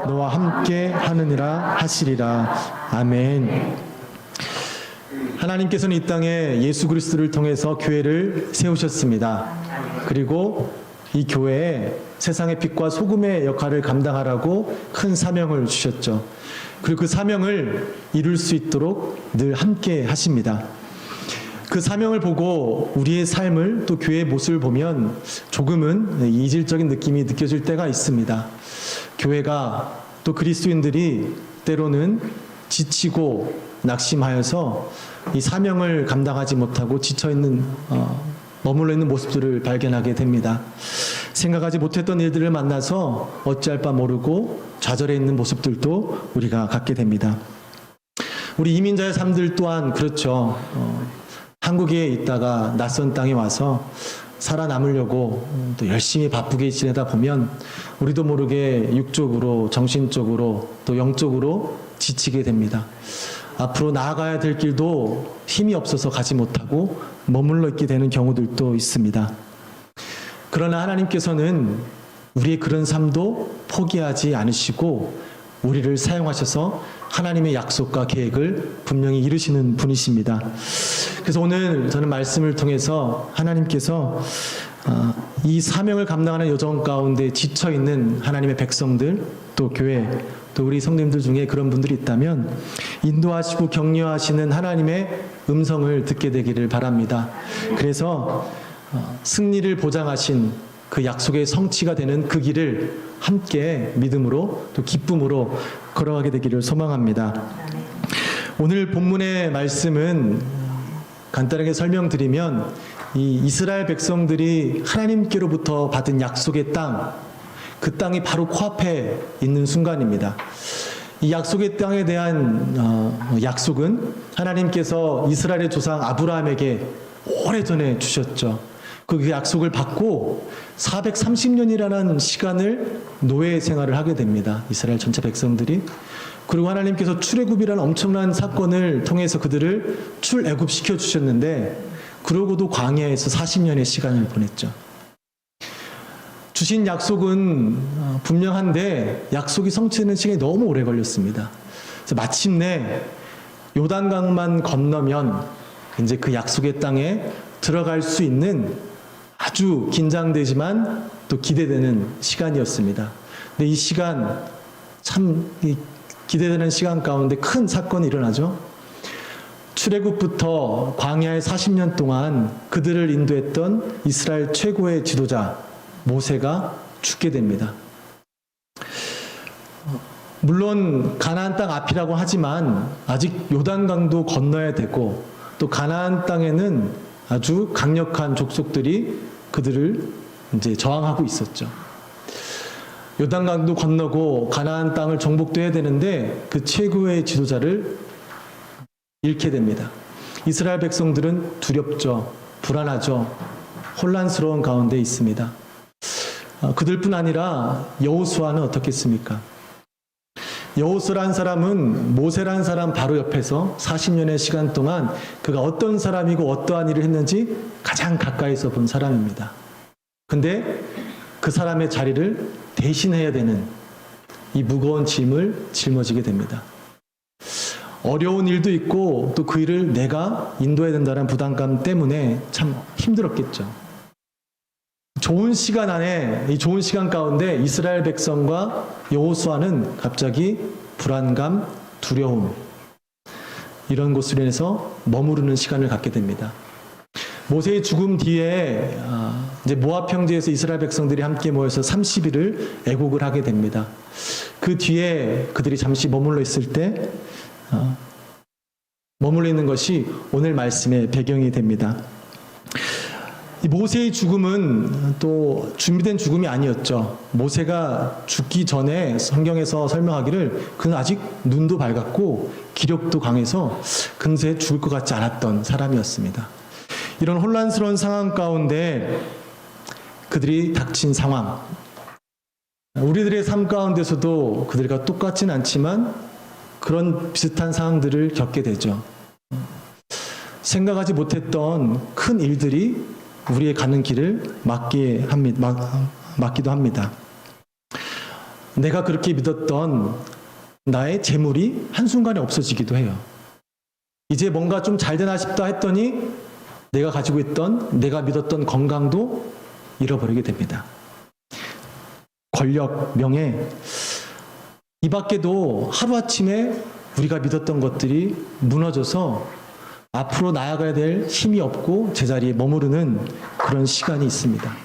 너와 함께 하느니라 하시리라. 아멘. 하나님께서는 이 땅에 예수 그리스도를 통해서 교회를 세우셨습니다. 그리고 이 교회에 세상의 빛과 소금의 역할을 감당하라고 큰 사명을 주셨죠. 그리고 그 사명을 이룰 수 있도록 늘 함께 하십니다. 그 사명을 보고 우리의 삶을 또 교회의 모습을 보면 조금은 이질적인 느낌이 느껴질 때가 있습니다. 교회가 또 그리스도인들이 때로는 지치고 낙심하여서 이 사명을 감당하지 못하고 지쳐있는 머물러 있는 모습들을 발견하게 됩니다. 생각하지 못했던 일들을 만나서 어찌할 바 모르고 좌절해 있는 모습들도 우리가 갖게 됩니다. 우리 이민자의 삶들 또한 그렇죠. 한국에 있다가 낯선 땅에 와서 살아남으려고 또 열심히 바쁘게 지내다 보면 우리도 모르게 육적으로, 정신적으로, 또 영적으로 지치게 됩니다. 앞으로 나아가야 될 길도 힘이 없어서 가지 못하고 머물러 있게 되는 경우들도 있습니다. 그러나 하나님께서는 우리의 그런 삶도 포기하지 않으시고 우리를 사용하셔서 하나님의 약속과 계획을 분명히 이루시는 분이십니다. 그래서 오늘 저는 말씀을 통해서 하나님께서 이 사명을 감당하는 여정 가운데 지쳐있는 하나님의 백성들, 또 교회, 또 우리 성도님들 중에 그런 분들이 있다면 인도하시고 격려하시는 하나님의 음성을 듣게 되기를 바랍니다. 그래서 승리를 보장하신 그 약속의 성취가 되는 그 길을 함께 믿음으로 또 기쁨으로 걸어가게 되기를 소망합니다. 오늘 본문의 말씀은 간단하게 설명드리면 이 이스라엘 백성들이 하나님께로부터 받은 약속의 땅, 그 땅이 바로 코앞에 있는 순간입니다. 이 약속의 땅에 대한 약속은 하나님께서 이스라엘의 조상 아브라함에게 오래전에 주셨죠. 그 약속을 받고 430년이라는 시간을 노예 생활을 하게 됩니다. 이스라엘 전체 백성들이. 그리고 하나님께서 출애굽이라는 엄청난 사건을 통해서 그들을 출애굽시켜 주셨는데 그러고도 광야에서 40년의 시간을 보냈죠. 주신 약속은 분명한데 약속이 성취되는 시간이 너무 오래 걸렸습니다. 그래서 마침내 요단강만 건너면 이제 그 약속의 땅에 들어갈 수 있는 아주 긴장되지만 또 기대되는 시간이었습니다. 근데 이 시간, 참 기대되는 시간 가운데 큰 사건이 일어나죠. 출애굽부터 광야의 40년 동안 그들을 인도했던 이스라엘 최고의 지도자 모세가 죽게 됩니다. 물론 가나안 땅 앞이라고 하지만 아직 요단강도 건너야 되고 또 가나안 땅에는 아주 강력한 족속들이 그들을 이제 저항하고 있었죠. 요단강도 건너고 가나안 땅을 정복해야 되는데 그 최고의 지도자를 잃게 됩니다. 이스라엘 백성들은 두렵죠. 불안하죠. 혼란스러운 가운데 있습니다. 그들뿐 아니라 여호수아는 어떻겠습니까? 여호수아란 사람은 모세란 사람 바로 옆에서 40년의 시간 동안 그가 어떤 사람이고 어떠한 일을 했는지 가장 가까이서 본 사람입니다. 근데 그 사람의 자리를 대신해야 되는 이 무거운 짐을 짊어지게 됩니다. 어려운 일도 있고 또 그 일을 내가 인도해야 된다는 부담감 때문에 참 힘들었겠죠. 좋은 시간 안에, 이 좋은 시간 가운데 이스라엘 백성과 여호수아는 갑자기 불안감, 두려움, 이런 곳으로 인해서 머무르는 시간을 갖게 됩니다. 모세의 죽음 뒤에 이제 모압 평지에서 이스라엘 백성들이 함께 모여서 30일을 애곡을 하게 됩니다. 그 뒤에 그들이 잠시 머물러 있을 때 머물러 있는 것이 오늘 말씀의 배경이 됩니다. 이 모세의 죽음은 또 준비된 죽음이 아니었죠. 모세가 죽기 전에 성경에서 설명하기를 그는 아직 눈도 밝았고 기력도 강해서 금세 죽을 것 같지 않았던 사람이었습니다. 이런 혼란스러운 상황 가운데 그들이 닥친 상황, 우리들의 삶 가운데서도 그들과 똑같진 않지만 그런 비슷한 상황들을 겪게 되죠. 생각하지 못했던 큰 일들이 우리의 가는 길을 막기도 합니다. 내가 그렇게 믿었던 나의 재물이 한순간에 없어지기도 해요. 이제 뭔가 좀 잘 되나 싶다 했더니 내가 가지고 있던, 내가 믿었던 건강도 잃어버리게 됩니다. 권력, 명예, 이 밖에도 하루아침에 우리가 믿었던 것들이 무너져서 앞으로 나아가야 될 힘이 없고 제자리에 머무르는 그런 시간이 있습니다.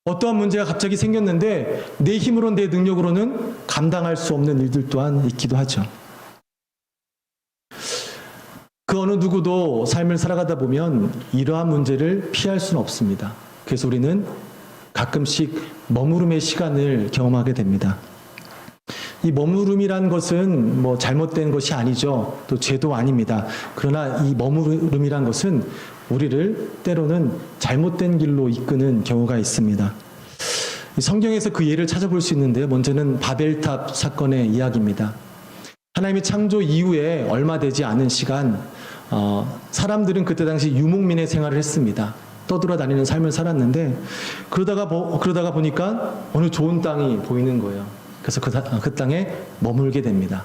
어떠한 문제가 갑자기 생겼는데 내 힘으로, 내 능력으로는 감당할 수 없는 일들 또한 있기도 하죠. 그 어느 누구도 삶을 살아가다 보면 이러한 문제를 피할 수는 없습니다. 그래서 우리는 가끔씩 머무름의 시간을 경험하게 됩니다. 이 머무름이란 것은 뭐 잘못된 것이 아니죠. 또 죄도 아닙니다. 그러나 이 머무름이란 것은 우리를 때로는 잘못된 길로 이끄는 경우가 있습니다. 성경에서 그 예를 찾아볼 수 있는데요. 먼저는 바벨탑 사건의 이야기입니다. 하나님의 창조 이후에 얼마 되지 않은 시간, 사람들은 그때 당시 유목민의 생활을 했습니다. 떠돌아다니는 삶을 살았는데 그러다가 보니까 어느 좋은 땅이 보이는 거예요. 그래서 그 땅에 머물게 됩니다.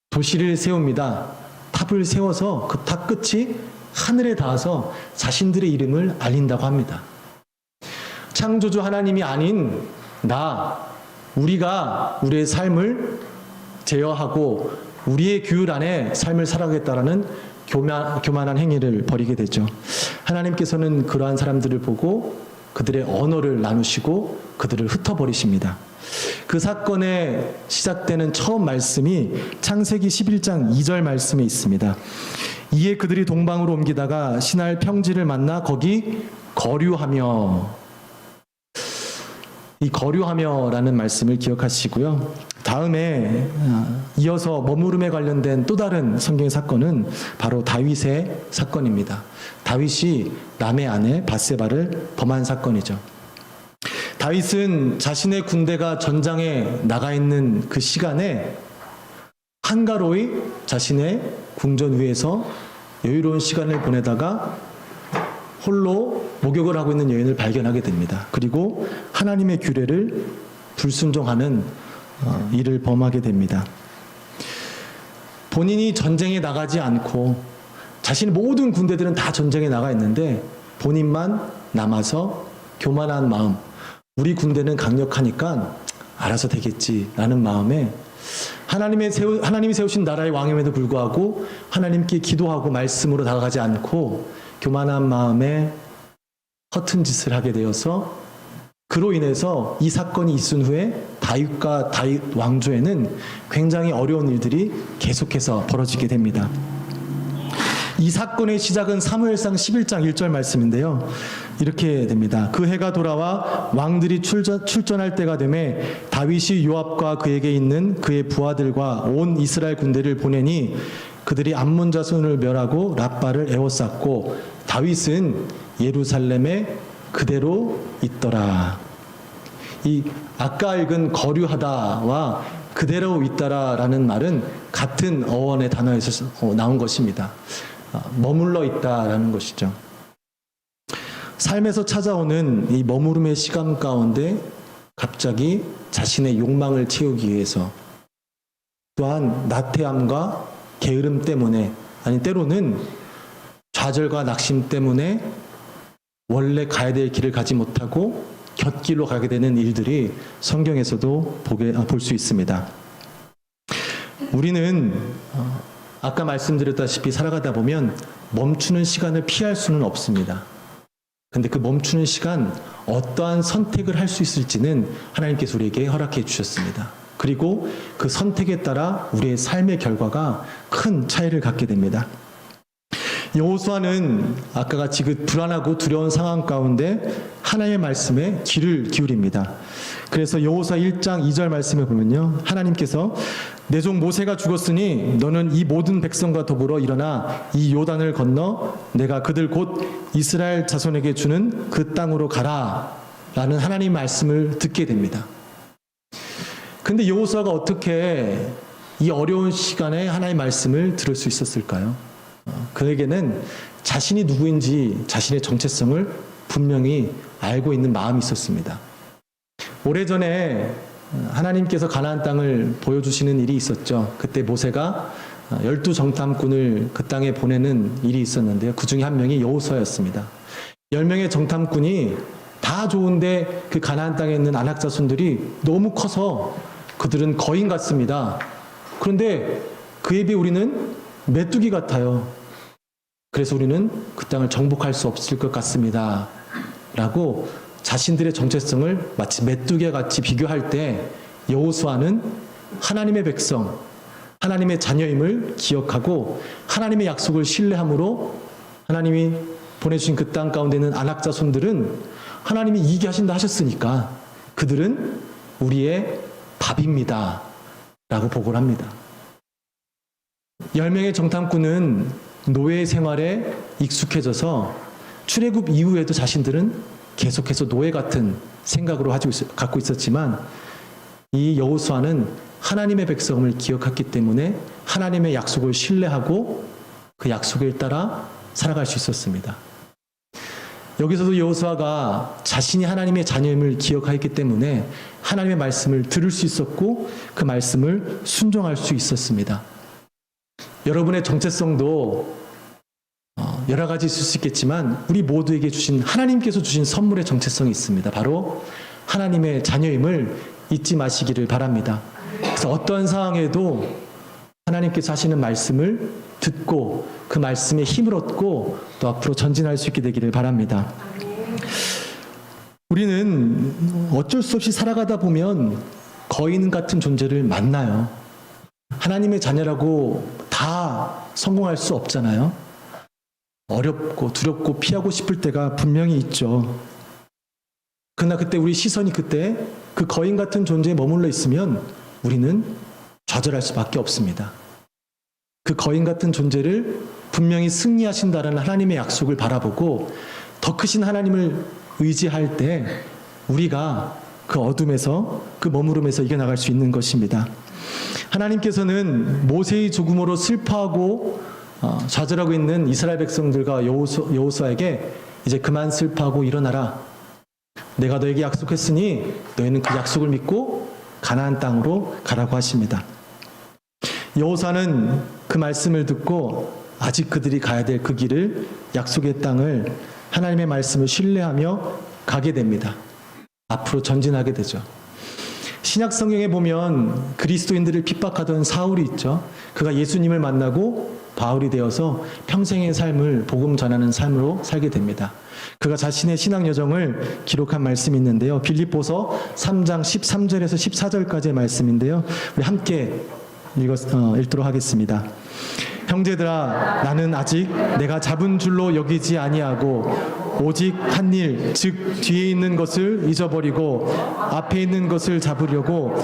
도시를 세웁니다. 탑을 세워서 그 탑 끝이 하늘에 닿아서 자신들의 이름을 알린다고 합니다. 창조주 하나님이 아닌 우리가 우리의 삶을 제어하고 우리의 규율 안에 삶을 살아가겠다라는 교만한 행위를 벌이게 되죠. 하나님께서는 그러한 사람들을 보고 그들의 언어를 나누시고 그들을 흩어버리십니다. 그 사건에 시작되는 처음 말씀이 창세기 11장 2절 말씀에 있습니다. 이에 그들이 동방으로 옮기다가 신할 평지를 만나 거기 거류하며, 이 거류하며라는 말씀을 기억하시고요. 다음에 이어서 머무름에 관련된 또 다른 성경의 사건은 바로 다윗의 사건입니다. 다윗이 남의 아내 밧세바를 범한 사건이죠. 다윗은 자신의 군대가 전장에 나가 있는 그 시간에 한가로이 자신의 궁전 위에서 여유로운 시간을 보내다가 홀로 목욕을 하고 있는 여인을 발견하게 됩니다. 그리고 하나님의 규례를 불순종하는 일을 범하게 됩니다. 본인이 전쟁에 나가지 않고 자신의 모든 군대들은 다 전쟁에 나가 있는데 본인만 남아서 교만한 마음, 우리 군대는 강력하니까 알아서 되겠지라는 마음에 하나님이 세우신 나라의 왕임에도 불구하고 하나님께 기도하고 말씀으로 다가가지 않고 교만한 마음에 허튼 짓을 하게 되어서 그로 인해서 이 사건이 있은 후에 다윗과 다윗 왕조에는 굉장히 어려운 일들이 계속해서 벌어지게 됩니다. 이 사건의 시작은 사무엘상 11장 1절 말씀인데요. 이렇게 됩니다. 그 해가 돌아와 왕들이 출전할 때가 되매 다윗이 요압과 그에게 있는 그의 부하들과 온 이스라엘 군대를 보내니 그들이 암몬 자손을 멸하고 랍바를 에워쌌고 다윗은 예루살렘에 그대로 있더라. 이 아까 읽은 거류하다와 그대로 있다라는 말은 같은 어원의 단어에서 나온 것입니다. 머물러 있다라는 것이죠. 삶에서 찾아오는 이 머무름의 시간 가운데 갑자기 자신의 욕망을 채우기 위해서 또한 나태함과 게으름 때문에, 아니 때로는 좌절과 낙심 때문에 원래 가야 될 길을 가지 못하고 곁길로 가게 되는 일들이 성경에서도 볼 수 있습니다. 우리는 아까 말씀드렸다시피 살아가다 보면 멈추는 시간을 피할 수는 없습니다. 근데 그 멈추는 시간, 어떠한 선택을 할 수 있을지는 하나님께서 우리에게 허락해 주셨습니다. 그리고 그 선택에 따라 우리의 삶의 결과가 큰 차이를 갖게 됩니다. 여호수아는 아까 같이 그 불안하고 두려운 상황 가운데 하나님의 말씀에 귀를 기울입니다. 그래서 여호수아 1장 2절 말씀에 보면요, 하나님께서 내 종 모세가 죽었으니 너는 이 모든 백성과 더불어 일어나 이 요단을 건너 내가 그들 곧 이스라엘 자손에게 주는 그 땅으로 가라 라는 하나님 말씀을 듣게 됩니다. 근데 여호수아가 어떻게 이 어려운 시간에 하나님의 말씀을 들을 수 있었을까요? 그에게는 자신이 누구인지 자신의 정체성을 분명히 알고 있는 마음이 있었습니다. 오래전에 하나님께서 가나안 땅을 보여주시는 일이 있었죠. 그때 모세가 12정탐꾼을 그 땅에 보내는 일이 있었는데요. 그 중에 한 명이 여호수아였습니다. 10명의 정탐꾼이 다 좋은데 그 가나안 땅에 있는 안악 자손들이 너무 커서 그들은 거인 같습니다. 그런데 그에 비해 우리는 메뚜기 같아요. 그래서 우리는 그 땅을 정복할 수 없을 것 같습니다. 라고 자신들의 정체성을 마치 메뚜기와 같이 비교할 때 여호수아는 하나님의 백성, 하나님의 자녀임을 기억하고 하나님의 약속을 신뢰함으로 하나님이 보내주신 그 땅 가운데 있는 안악 자손들은 하나님이 이기게 하신다 하셨으니까 그들은 우리의 밥입니다. 라고 보고를 합니다. 10명의 정탐꾼은 노예 생활에 익숙해져서 출애굽 이후에도 자신들은 계속해서 노예 같은 생각으로 갖고 있었지만 이 여호수아는 하나님의 백성을 기억했기 때문에 하나님의 약속을 신뢰하고 그 약속을 따라 살아갈 수 있었습니다. 여기서도 여호수아가 자신이 하나님의 자녀임을 기억하였기 때문에 하나님의 말씀을 들을 수 있었고 그 말씀을 순종할 수 있었습니다. 여러분의 정체성도 여러 가지 있을 수 있겠지만 우리 모두에게 주신 하나님께서 주신 선물의 정체성이 있습니다. 바로 하나님의 자녀임을 잊지 마시기를 바랍니다. 그래서 어떠한 상황에도 하나님께서 하시는 말씀을 듣고 그 말씀에 힘을 얻고 또 앞으로 전진할 수 있게 되기를 바랍니다. 우리는 어쩔 수 없이 살아가다 보면 거인 같은 존재를 만나요. 하나님의 자녀라고 다 성공할 수 없잖아요. 어렵고 두렵고 피하고 싶을 때가 분명히 있죠. 그러나 그때 우리 시선이 그때 그 거인 같은 존재에 머물러 있으면 우리는 좌절할 수밖에 없습니다. 그 거인 같은 존재를 분명히 승리하신다라는 하나님의 약속을 바라보고 더 크신 하나님을 의지할 때 우리가 그 어둠에서 그 머무름에서 이겨나갈 수 있는 것입니다. 하나님께서는 모세의 죽음으로 슬퍼하고 좌절하고 있는 이스라엘 백성들과 여호수아에게 이제 그만 슬퍼하고 일어나라. 내가 너에게 약속했으니 너희는 그 약속을 믿고 가나안 땅으로 가라고 하십니다. 여호수아는 그 말씀을 듣고 아직 그들이 가야 될 그 길을 약속의 땅을 하나님의 말씀을 신뢰하며 가게 됩니다. 앞으로 전진하게 되죠. 신약 성경에 보면 그리스도인들을 핍박하던 사울이 있죠. 그가 예수님을 만나고 바울이 되어서 평생의 삶을 복음 전하는 삶으로 살게 됩니다. 그가 자신의 신앙 여정을 기록한 말씀이 있는데요. 빌립보서 3장 13절에서 14절까지의 말씀인데요. 우리 함께 읽도록 하겠습니다. 형제들아, 나는 아직 내가 잡은 줄로 여기지 아니하고 오직 한 일, 즉 뒤에 있는 것을 잊어버리고 앞에 있는 것을 잡으려고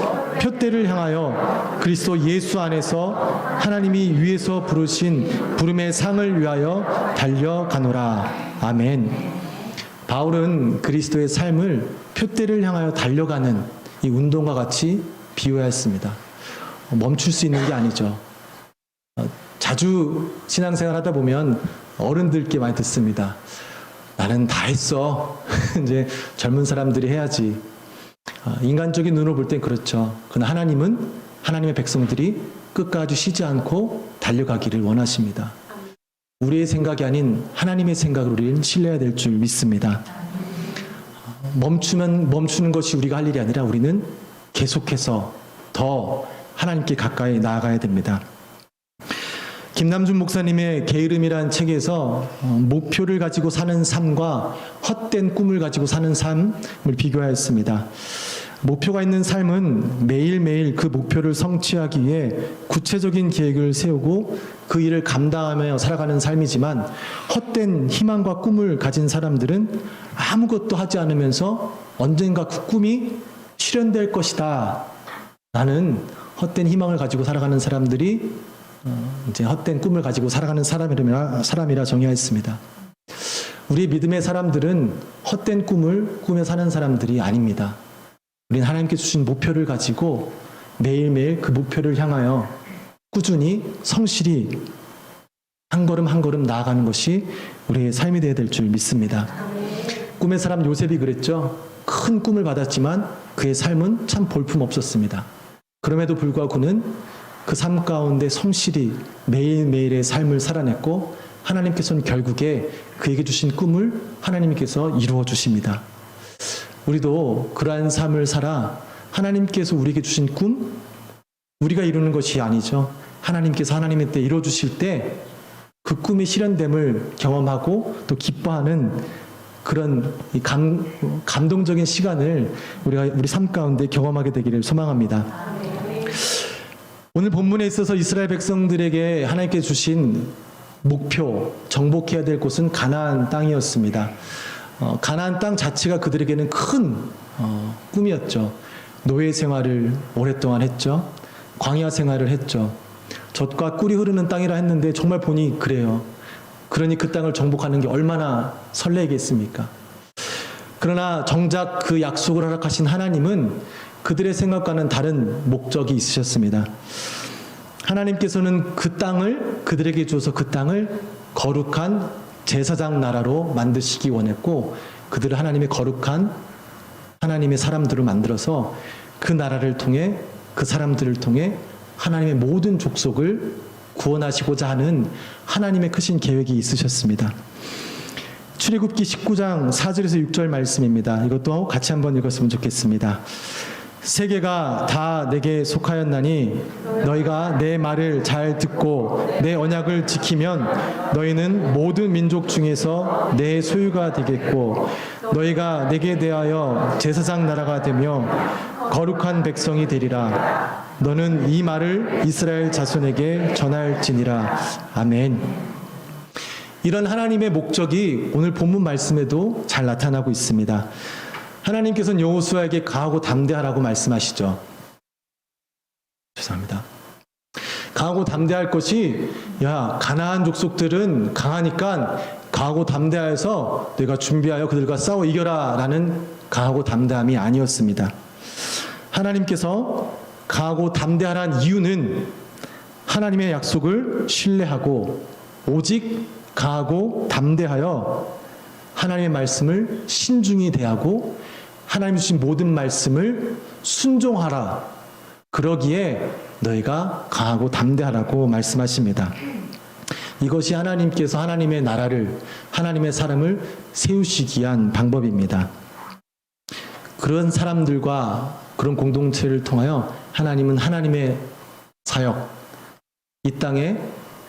표대를 향하여 그리스도 예수 안에서 하나님이 위에서 부르신 부름의 상을 위하여 달려가노라. 아멘. 바울은 그리스도의 삶을 표대를 향하여 달려가는 이 운동과 같이 비유하였습니다. 멈출 수 있는 게 아니죠. 자주 신앙생활 하다 보면 어른들께 많이 듣습니다. 나는 다 했어. 이제 젊은 사람들이 해야지. 인간적인 눈으로 볼 땐 그렇죠. 그러나 하나님은 하나님의 백성들이 끝까지 쉬지 않고 달려가기를 원하십니다. 우리의 생각이 아닌 하나님의 생각을 우리는 신뢰해야 될 줄 믿습니다. 멈추는 것이 우리가 할 일이 아니라 우리는 계속해서 더 하나님께 가까이 나아가야 됩니다. 김남준 목사님의 게으름이라는 책에서 목표를 가지고 사는 삶과 헛된 꿈을 가지고 사는 삶을 비교하였습니다. 목표가 있는 삶은 매일매일 그 목표를 성취하기 위해 구체적인 계획을 세우고 그 일을 감당하며 살아가는 삶이지만 헛된 희망과 꿈을 가진 사람들은 아무것도 하지 않으면서 언젠가 그 꿈이 실현될 것이다. 나는 헛된 희망을 가지고 살아가는 사람들이 이제 헛된 꿈을 가지고 살아가는 사람이라 정의하였습니다. 우리 믿음의 사람들은 헛된 꿈을 꾸며 사는 사람들이 아닙니다. 우리는 하나님께 주신 목표를 가지고 매일매일 그 목표를 향하여 꾸준히 성실히 한 걸음 한 걸음 나아가는 것이 우리의 삶이 되어야 될 줄 믿습니다. 꿈의 사람 요셉이 그랬죠. 큰 꿈을 받았지만 그의 삶은 참 볼품없었습니다. 그럼에도 불구하고 그는 그 삶 가운데 성실히 매일매일의 삶을 살아냈고 하나님께서는 결국에 그에게 주신 꿈을 하나님께서 이루어 주십니다. 우리도 그러한 삶을 살아 하나님께서 우리에게 주신 꿈, 우리가 이루는 것이 아니죠. 하나님께서 하나님의 때 이루어 주실 때 그 꿈의 실현됨을 경험하고 또 기뻐하는 그런 감동적인 시간을 우리 삶 가운데 경험하게 되기를 소망합니다. 오늘 본문에 있어서 이스라엘 백성들에게 하나님께 주신 목표, 정복해야 될 곳은 가나안 땅이었습니다. 가나안 땅 자체가 그들에게는 큰 꿈이었죠. 노예 생활을 오랫동안 했죠. 광야 생활을 했죠. 젖과 꿀이 흐르는 땅이라 했는데 정말 보니 그래요. 그러니 그 땅을 정복하는 게 얼마나 설레겠습니까? 그러나 정작 그 약속을 허락하신 하나님은 그들의 생각과는 다른 목적이 있으셨습니다. 하나님께서는 그 땅을 그들에게 주어서 그 땅을 거룩한 제사장 나라로 만드시기 원했고 그들을 하나님의 거룩한 하나님의 사람들을 만들어서 그 나라를 통해 그 사람들을 통해 하나님의 모든 족속을 구원하시고자 하는 하나님의 크신 계획이 있으셨습니다. 출애굽기 19장 4절에서 6절 말씀입니다. 이것도 같이 한번 읽었으면 좋겠습니다. 세계가 다 내게 속하였나니 너희가 내 말을 잘 듣고 내 언약을 지키면 너희는 모든 민족 중에서 내 소유가 되겠고 너희가 내게 대하여 제사장 나라가 되며 거룩한 백성이 되리라. 너는 이 말을 이스라엘 자손에게 전할지니라. 아멘. 이런 하나님의 목적이 오늘 본문 말씀에도 잘 나타나고 있습니다. 하나님께서는 여호수아에게 강하고 담대하라고 말씀하시죠. 죄송합니다. 강하고 담대할 것이 가나안 족속들은 강하니까 강하고 담대하여서 내가 준비하여 그들과 싸워 이겨라 라는 강하고 담대함이 아니었습니다. 하나님께서 강하고 담대하라는 이유는 하나님의 약속을 신뢰하고 오직 강하고 담대하여 하나님의 말씀을 신중히 대하고 하나님 주신 모든 말씀을 순종하라. 그러기에 너희가 강하고 담대하라고 말씀하십니다. 이것이 하나님께서 하나님의 나라를 하나님의 사람을 세우시기 위한 방법입니다. 그런 사람들과 그런 공동체를 통하여 하나님은 하나님의 사역, 이 땅에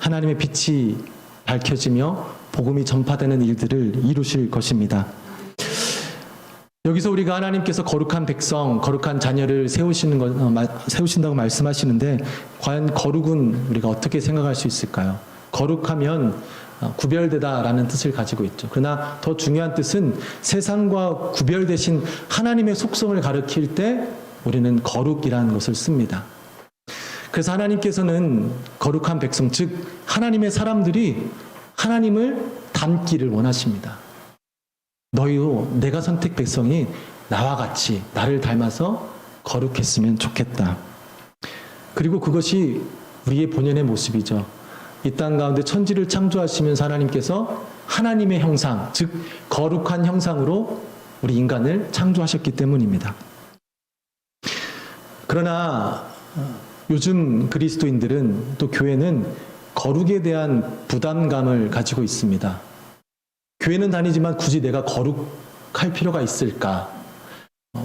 하나님의 빛이 밝혀지며 복음이 전파되는 일들을 이루실 것입니다. 여기서 우리가 하나님께서 거룩한 백성, 거룩한 자녀를 세우신다고 말씀하시는데 과연 거룩은 우리가 어떻게 생각할 수 있을까요? 거룩하면 구별되다라는 뜻을 가지고 있죠. 그러나 더 중요한 뜻은 세상과 구별되신 하나님의 속성을 가리킬 때 우리는 거룩이라는 것을 씁니다. 그래서 하나님께서는 거룩한 백성, 즉 하나님의 사람들이 하나님을 닮기를 원하십니다. 너희도 내가 선택 백성이 나와 같이 나를 닮아서 거룩했으면 좋겠다. 그리고 그것이 우리의 본연의 모습이죠. 이 땅 가운데 천지를 창조하시면서 하나님께서 하나님의 형상, 즉 거룩한 형상으로 우리 인간을 창조하셨기 때문입니다. 그러나 요즘 그리스도인들은 또 교회는 거룩에 대한 부담감을 가지고 있습니다. 교회는 다니지만 굳이 내가 거룩할 필요가 있을까?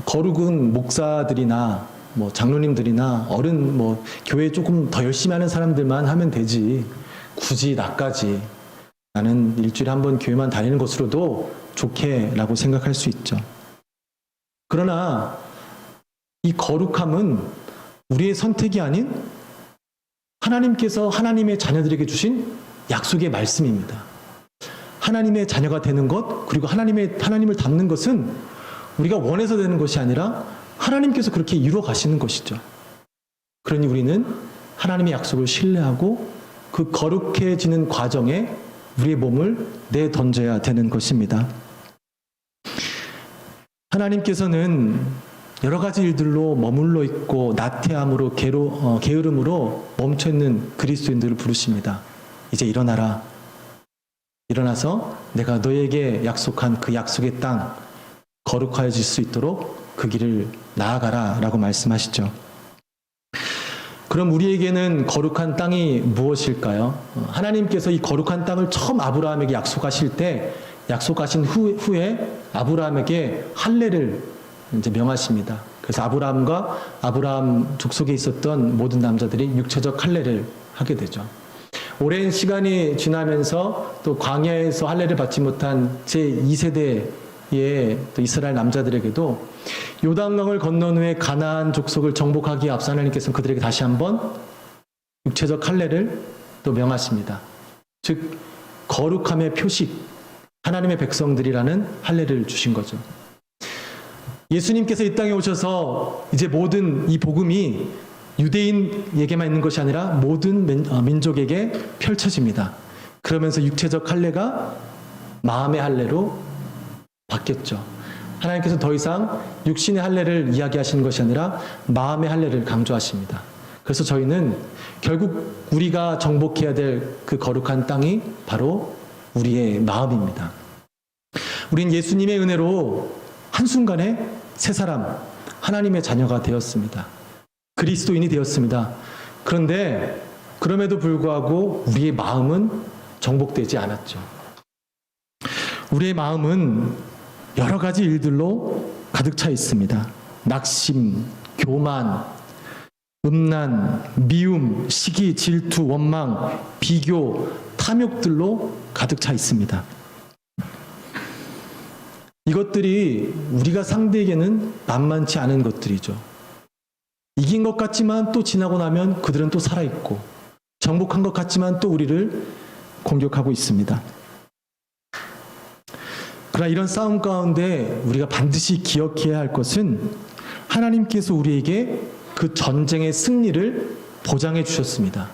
거룩은 목사들이나 장로님들이나 교회 조금 더 열심히 하는 사람들만 하면 되지. 굳이 나까지 나는 일주일에 한 번 교회만 다니는 것으로도 좋게라고 생각할 수 있죠. 그러나 이 거룩함은 우리의 선택이 아닌 하나님께서 하나님의 자녀들에게 주신 약속의 말씀입니다. 하나님의 자녀가 되는 것, 그리고 하나님을 닮는 것은 우리가 원해서 되는 것이 아니라 하나님께서 그렇게 이루어 가시는 것이죠. 그러니 우리는 하나님의 약속을 신뢰하고 그 거룩해지는 과정에 우리의 몸을 내던져야 되는 것입니다. 하나님께서는 여러 가지 일들로 머물러 있고 나태함으로 게으름으로 멈춰있는 그리스도인들을 부르십니다. 이제 일어나라. 일어나서 내가 너에게 약속한 그 약속의 땅 거룩하여질 수 있도록 그 길을 나아가라라고 말씀하시죠. 그럼 우리에게는 거룩한 땅이 무엇일까요? 하나님께서 이 거룩한 땅을 처음 아브라함에게 약속하실 때 약속하신 후에 아브라함에게 할례를 이제 명하십니다. 그래서 아브라함과 아브라함 족속에 있었던 모든 남자들이 육체적 할례를 하게 되죠. 오랜 시간이 지나면서 또 광야에서 할례를 받지 못한 제2세대의 또 이스라엘 남자들에게도 요단강을 건넌 후에 가나안 족속을 정복하기에 앞서 하나님께서는 그들에게 다시 한번 육체적 할례를 또 명하십니다. 즉 거룩함의 표식, 하나님의 백성들이라는 할례를 주신 거죠. 예수님께서 이 땅에 오셔서 이제 모든 이 복음이 유대인에게만 있는 것이 아니라 모든 민족에게 펼쳐집니다. 그러면서 육체적 할례가 마음의 할례로 바뀌었죠. 하나님께서 더 이상 육신의 할례를 이야기하시는 것이 아니라 마음의 할례를 강조하십니다. 그래서 저희는 결국 우리가 정복해야 될 그 거룩한 땅이 바로 우리의 마음입니다. 우린 예수님의 은혜로 한순간에 새 사람, 하나님의 자녀가 되었습니다. 그리스도인이 되었습니다. 그런데 그럼에도 불구하고 우리의 마음은 정복되지 않았죠. 우리의 마음은 여러 가지 일들로 가득 차 있습니다. 낙심, 교만, 음란, 미움, 시기, 질투, 원망, 비교, 탐욕들로 가득 차 있습니다. 이것들이 우리가 상대에게는 만만치 않은 것들이죠. 이긴 것 같지만 또 지나고 나면 그들은 또 살아있고, 정복한 것 같지만 또 우리를 공격하고 있습니다. 그러나 이런 싸움 가운데 우리가 반드시 기억해야 할 것은 하나님께서 우리에게 그 전쟁의 승리를 보장해 주셨습니다.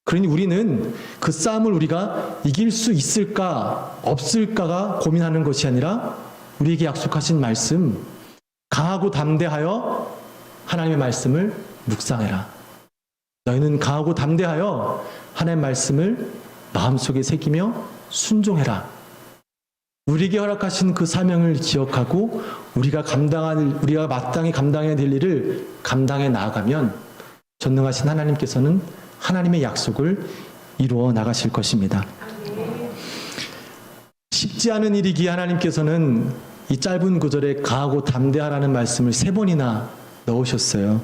그러니 우리는 그 싸움을 우리가 이길 수 있을까 없을까가 고민하는 것이 아니라 우리에게 약속하신 말씀, 강하고 담대하여 하나님의 말씀을 묵상해라. 너희는 강하고 담대하여 하나님의 말씀을 마음속에 새기며 순종해라. 우리에게 허락하신 그 사명을 기억하고 우리가 마땅히 감당해야 될 일을 감당해 나아가면 전능하신 하나님께서는 하나님의 약속을 이루어 나가실 것입니다. 쉽지 않은 일이기에 하나님께서는 이 짧은 구절에 강하고 담대하라는 말씀을 3번이나 넣으셨어요.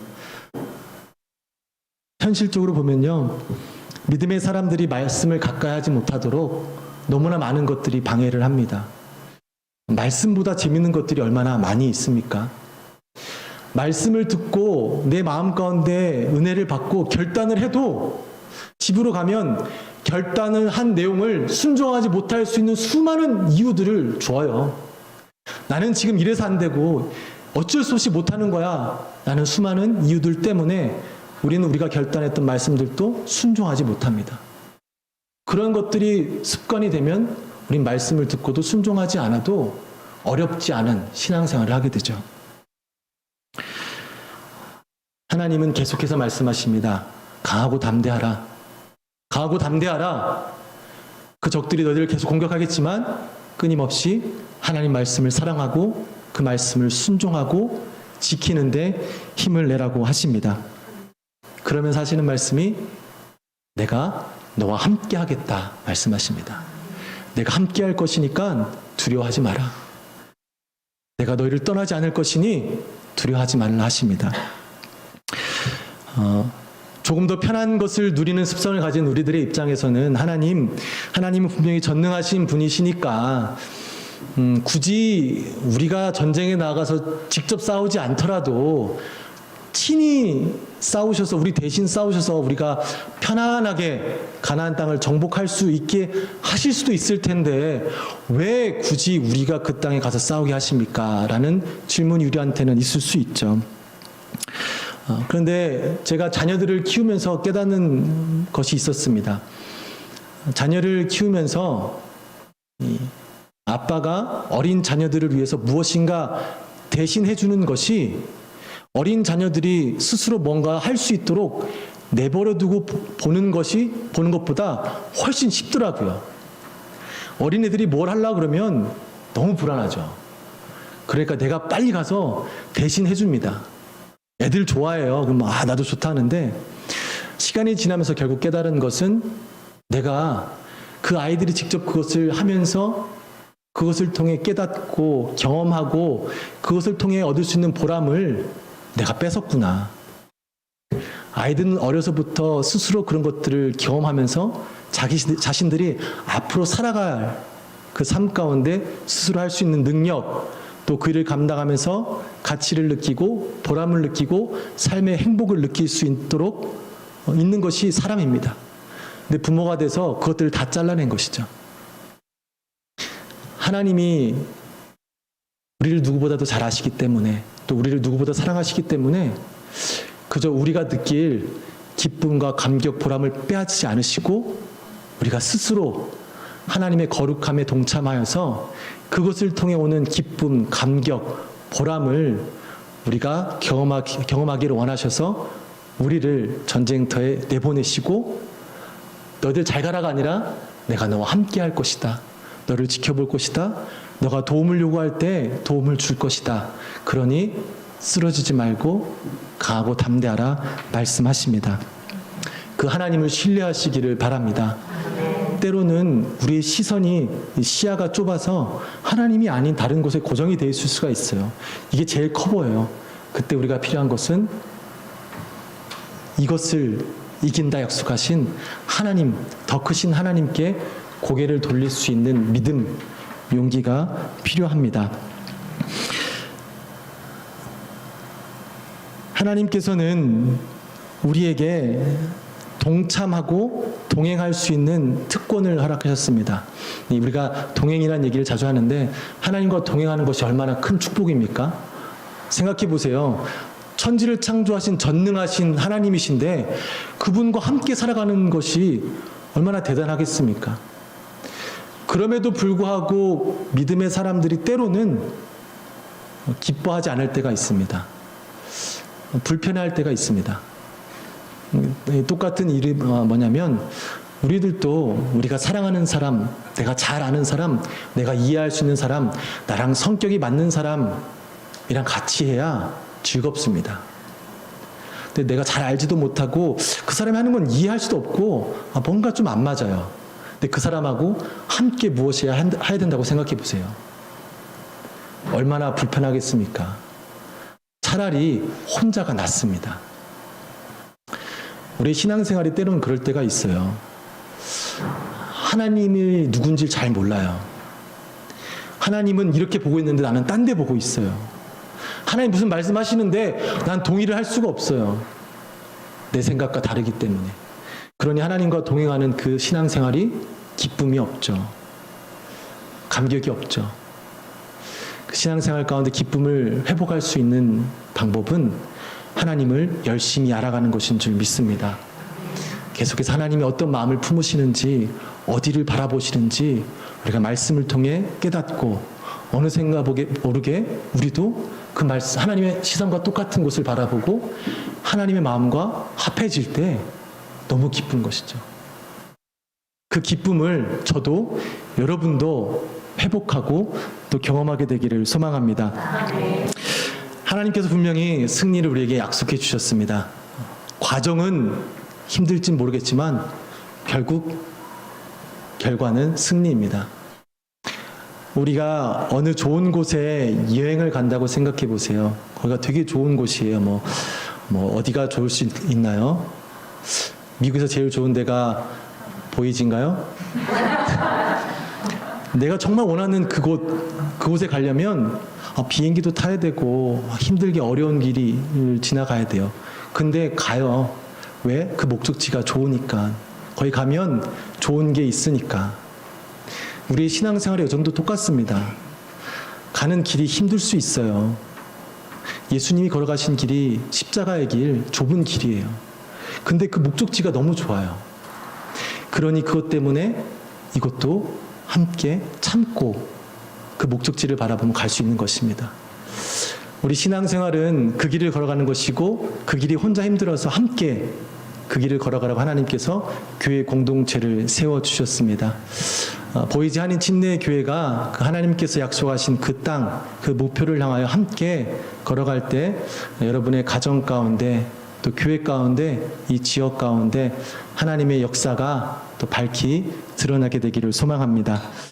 현실적으로 보면요, 믿음의 사람들이 말씀을 가까이 하지 못하도록 너무나 많은 것들이 방해를 합니다. 말씀보다 재밌는 것들이 얼마나 많이 있습니까? 말씀을 듣고 내 마음 가운데 은혜를 받고 결단을 해도 집으로 가면 결단을 한 내용을 순종하지 못할 수 있는 수많은 이유들을 줘요. 나는 지금 이래서 안 되고 어쩔 수 없이 못하는 거야. 라는 수많은 이유들 때문에 우리가 결단했던 말씀들도 순종하지 못합니다. 그런 것들이 습관이 되면 우린 말씀을 듣고도 순종하지 않아도 어렵지 않은 신앙생활을 하게 되죠. 하나님은 계속해서 말씀하십니다. 강하고 담대하라. 강하고 담대하라. 그 적들이 너희를 계속 공격하겠지만 끊임없이 하나님 말씀을 사랑하고 그 말씀을 순종하고 지키는데 힘을 내라고 하십니다. 그러면서 하시는 말씀이 내가 너와 함께 하겠다 말씀하십니다. 내가 함께 할 것이니까 두려워하지 마라. 내가 너희를 떠나지 않을 것이니 두려워하지 말라 하십니다. 조금 더 편한 것을 누리는 습성을 가진 우리들의 입장에서는 하나님은 분명히 전능하신 분이시니까 굳이 우리가 전쟁에 나가서 직접 싸우지 않더라도 친히 싸우셔서 우리 대신 싸우셔서 우리가 편안하게 가나안 땅을 정복할 수 있게 하실 수도 있을 텐데 왜 굳이 우리가 그 땅에 가서 싸우게 하십니까? 라는 질문이 우리한테는 있을 수 있죠. 그런데 제가 자녀들을 키우면서 깨닫는 것이 있었습니다. 자녀를 키우면서 아빠가 어린 자녀들을 위해서 무엇인가 대신해 주는 것이 어린 자녀들이 스스로 뭔가 할 수 있도록 내버려 두고 보는 것보다 훨씬 쉽더라고요. 어린애들이 뭘 하려고 그러면 너무 불안하죠. 그러니까 내가 빨리 가서 대신 해줍니다. 애들 좋아해요. 그럼 나도 좋다 하는데 시간이 지나면서 결국 깨달은 것은 내가 그 아이들이 직접 그것을 하면서 그것을 통해 깨닫고 경험하고 그것을 통해 얻을 수 있는 보람을 내가 뺏었구나. 아이들은 어려서부터 스스로 그런 것들을 경험하면서 자신들이 앞으로 살아갈 그 삶 가운데 스스로 할 수 있는 능력, 또 그 일을 감당하면서 가치를 느끼고 보람을 느끼고 삶의 행복을 느낄 수 있도록 있는 것이 사람입니다. 근데 부모가 돼서 그것들을 다 잘라낸 것이죠. 하나님이 우리를 누구보다도 잘 아시기 때문에 또 우리를 누구보다 사랑하시기 때문에 그저 우리가 느낄 기쁨과 감격, 보람을 빼앗지 않으시고 우리가 스스로 하나님의 거룩함에 동참하여서 그것을 통해 오는 기쁨, 감격, 보람을 우리가 경험하기를 원하셔서 우리를 전쟁터에 내보내시고 너희들 잘 가라가 아니라 내가 너와 함께 할 것이다. 너를 지켜볼 것이다. 너가 도움을 요구할 때 도움을 줄 것이다. 그러니 쓰러지지 말고 강하고 담대하라 말씀하십니다. 그 하나님을 신뢰하시기를 바랍니다. 때로는 우리의 시선이 시야가 좁아서 하나님이 아닌 다른 곳에 고정이 되어 있을 수가 있어요. 이게 제일 커 보여요. 그때 우리가 필요한 것은 이것을 이긴다 약속하신 하나님, 더 크신 하나님께 고개를 돌릴 수 있는 믿음, 용기가 필요합니다. 하나님께서는 우리에게 동참하고 동행할 수 있는 특권을 허락하셨습니다. 우리가 동행이라는 얘기를 자주 하는데 하나님과 동행하는 것이 얼마나 큰 축복입니까? 생각해 보세요. 천지를 창조하신 전능하신 하나님이신데 그분과 함께 살아가는 것이 얼마나 대단하겠습니까? 그럼에도 불구하고 믿음의 사람들이 때로는 기뻐하지 않을 때가 있습니다. 불편해할 때가 있습니다. 똑같은 일이 뭐냐면 우리들도 우리가 사랑하는 사람, 내가 잘 아는 사람, 내가 이해할 수 있는 사람, 나랑 성격이 맞는 사람이랑 같이 해야 즐겁습니다. 근데 내가 잘 알지도 못하고 그 사람이 하는 건 이해할 수도 없고 뭔가 좀 안 맞아요. 근데 그 사람하고 함께 무엇을 해야 된다고 생각해 보세요. 얼마나 불편하겠습니까? 차라리 혼자가 낫습니다. 우리 신앙생활이 때로는 그럴 때가 있어요. 하나님이 누군지 잘 몰라요. 하나님은 이렇게 보고 있는데 나는 딴 데 보고 있어요. 하나님 무슨 말씀하시는데 난 동의를 할 수가 없어요. 내 생각과 다르기 때문에. 그러니 하나님과 동행하는 그 신앙생활이 기쁨이 없죠. 감격이 없죠. 그 신앙생활 가운데 기쁨을 회복할 수 있는 방법은 하나님을 열심히 알아가는 것인 줄 믿습니다. 계속해서 하나님이 어떤 마음을 품으시는지, 어디를 바라보시는지 우리가 말씀을 통해 깨닫고 어느샌가 모르게 우리도 그 말씀, 하나님의 시선과 똑같은 곳을 바라보고 하나님의 마음과 합해질 때 너무 기쁜 것이죠. 그 기쁨을 저도 여러분도 회복하고 또 경험하게 되기를 소망합니다. 하나님께서 분명히 승리를 우리에게 약속해 주셨습니다. 과정은 힘들진 모르겠지만 결국 결과는 승리입니다. 우리가 어느 좋은 곳에 여행을 간다고 생각해 보세요. 거기가 되게 좋은 곳이에요. 뭐 어디가 좋을 수 있나요? 미국에서 제일 좋은 데가 보이지인가요? 내가 정말 원하는 그곳에 가려면 비행기도 타야 되고 힘들게 어려운 길을 지나가야 돼요. 근데 가요. 왜? 그 목적지가 좋으니까. 거기 가면 좋은 게 있으니까. 우리의 신앙생활의 여정도 똑같습니다. 가는 길이 힘들 수 있어요. 예수님이 걸어가신 길이 십자가의 길, 좁은 길이에요. 근데 그 목적지가 너무 좋아요. 그러니 그것 때문에 이것도 함께 참고 그 목적지를 바라보면 갈 수 있는 것입니다. 우리 신앙생활은 그 길을 걸어가는 것이고 그 길이 혼자 힘들어서 함께 그 길을 걸어가라고 하나님께서 교회 공동체를 세워주셨습니다. 보이지 한인 침례교회가 그 하나님께서 약속하신 그 땅, 그 목표를 향하여 함께 걸어갈 때 여러분의 가정 가운데 또 교회 가운데 이 지역 가운데 하나님의 역사가 또 밝히 드러나게 되기를 소망합니다.